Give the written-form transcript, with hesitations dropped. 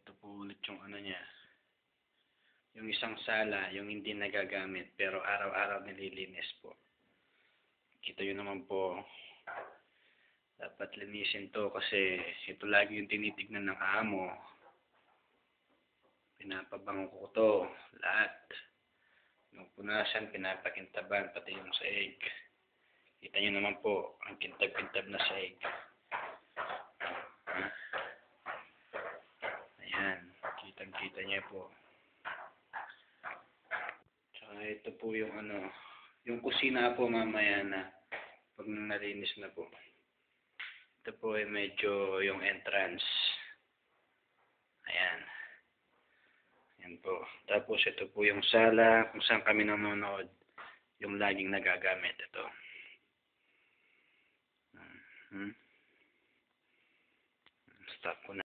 Ito po ulit yung ano niya. Yung isang sala, yung hindi nagagamit, pero araw-araw nililinis po. Kita nyo naman po, dapat linisin to kasi ito lagi yung tinitignan ng amo. Pinapabango ko to, lahat. Yung punasan, pinapakintaban, pati yung saig. Kita nyo naman po, ang kintab-kintab na saig. Ayan, kitang-kita nyo po. Tsaka ito po yung ano, yung kusina po mamaya na, pag nalinis na po. Ito po ay medyo yung entrance. Ayan. Ayan po. Tapos ito po yung sala kung saan kami nanonood. Yung laging nagagamit. Ito. Stop ko na.